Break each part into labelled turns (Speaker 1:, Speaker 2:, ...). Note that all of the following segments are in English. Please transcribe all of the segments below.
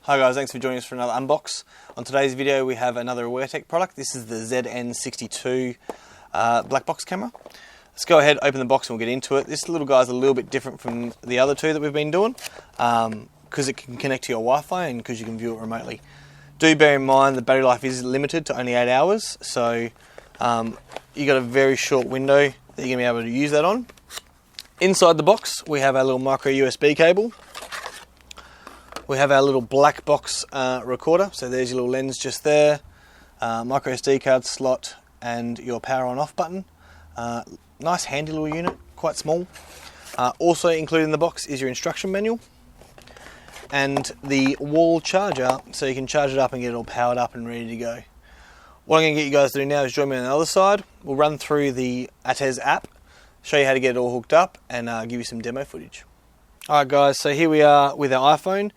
Speaker 1: Hi guys, thanks for joining us for another unbox. On today's video we have another Awaretech product. This is the ZN62 black box camera. Let's go ahead, open the box and we'll get into it. This little guy's a little bit different from the other two that we've been doing because it can connect to your Wi-Fi and because you can view it remotely. Do bear in mind the battery life is limited to only 8 hours, so you got a very short window that you're going to be able to use that on. Inside the box we have our little micro USB cable. We have our little black box recorder, so there's your little lens just there, micro SD card slot and your power on off button. Nice handy little unit, quite small. Also included in the box is your instruction manual and the wall charger, so you can charge it up and get it all powered up and ready to go. What I'm going to get you guys to do now is join me on the other side. We'll run through the ATEZ app, show you how to get it all hooked up and give you some demo footage. Alright guys, so here we are with our iPhone.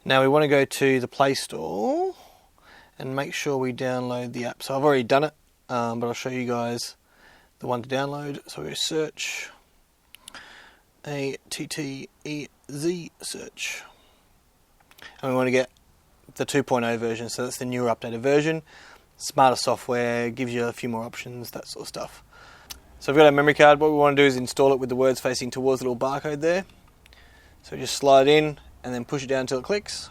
Speaker 1: Now we want to go to the Play Store and make sure we download the app. So I've already done it, but I'll show you guys the one to download. So we search ATTEZ search. And we want to get the 2.0 version, so that's the newer updated version. Smarter software, gives you a few more options, that sort of stuff. So we've got our memory card. What we want to do is install it with the words facing towards the little barcode there. So just slide in and then push it down until it clicks.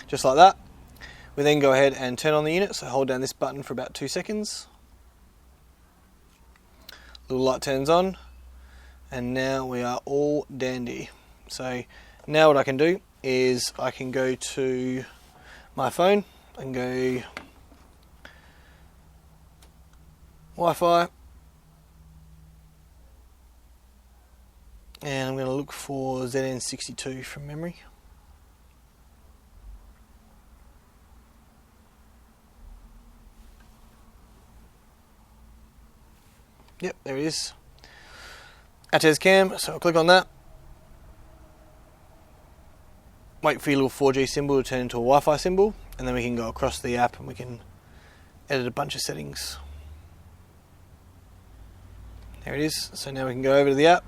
Speaker 1: Just like that. We then go ahead and turn on the unit, so hold down this button for about 2 seconds. Little light turns on and now we are all dandy. So now what I can do is I can go to my phone and go Wi-Fi. And I'm going to look for ZN62 from memory. Yep, there it is. ATEZ cam, so I'll click on that. Wait for your little 4G symbol to turn into a Wi-Fi symbol, and then we can go across the app and we can edit a bunch of settings. There it is. So now we can go over to the app.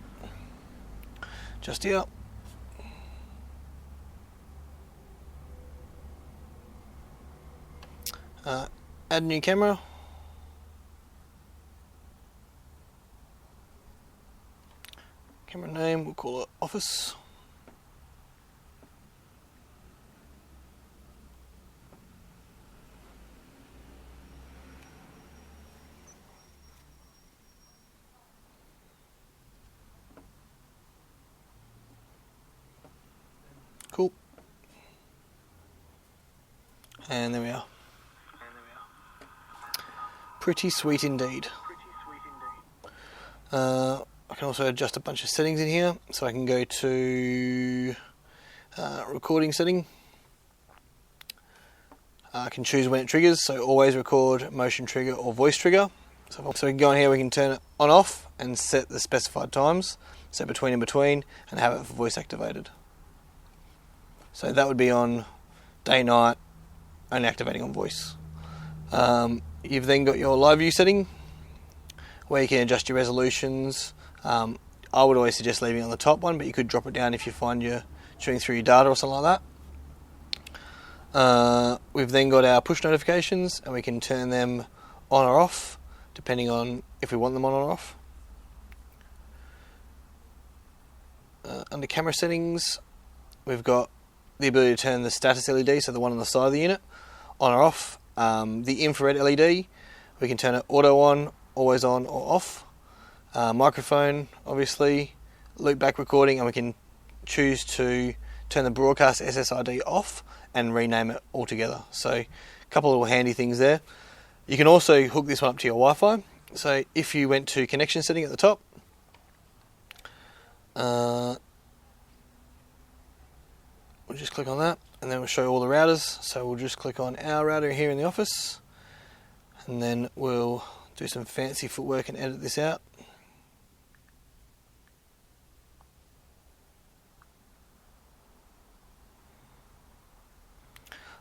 Speaker 1: Just here. Add new camera. Camera name, we'll call it Office. Cool. And there we are. Pretty sweet indeed. I can also adjust a bunch of settings in here. So I can go to recording setting. I can choose when it triggers, so always record, motion trigger or voice trigger. So we can go in here, we can turn it on off and set the specified times. Set between and between and have it for voice activated. So that would be on day, night, only activating on voice. You've then got your live view setting, where you can adjust your resolutions. I would always suggest leaving it on the top one, but you could drop it down if you find you're chewing through your data or something like that. We've then got our push notifications, and we can turn them on or off, depending on if we want them on or off. Under camera settings, we've got the ability to turn the status LED, so the one on the side of the unit, on or off. The infrared LED, we can turn it auto on, always on or off. Microphone, obviously, loopback recording, and we can choose to turn the broadcast SSID off and rename it altogether. So a couple of little handy things there. You can also hook this one up to your Wi-Fi. So if you went to connection setting at the top, we'll just click on that and then we'll show all the routers. So we'll just click on our router here in the office and then we'll do some fancy footwork and edit this out.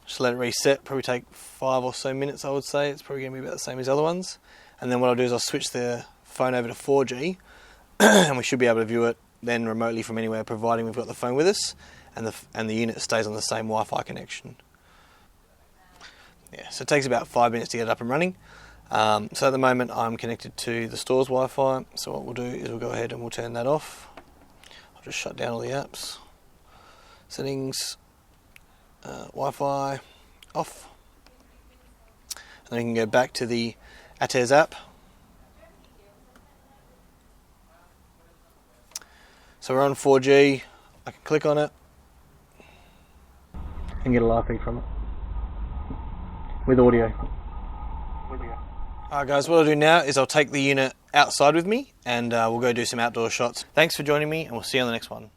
Speaker 1: Just let it reset, probably take 5 or so minutes I would say. It's probably going to be about the same as the other ones. And then what I'll do is I'll switch the phone over to 4G and we should be able to view it then remotely from anywhere, providing we've got the phone with us. and the unit stays on the same Wi-Fi connection. Yeah, so it takes about 5 minutes to get it up and running. So at the moment I'm connected to the store's Wi-Fi, so what we'll do is we'll go ahead and we'll turn that off. I'll just shut down all the apps. Settings, Wi-Fi, off. And then we can go back to the ATES app. So we're on 4G, I can click on it and get a live feed from it with audio. Alright guys, what I'll do now is I'll take the unit outside with me and we'll go do some outdoor shots. Thanks for joining me and we'll see you on the next one.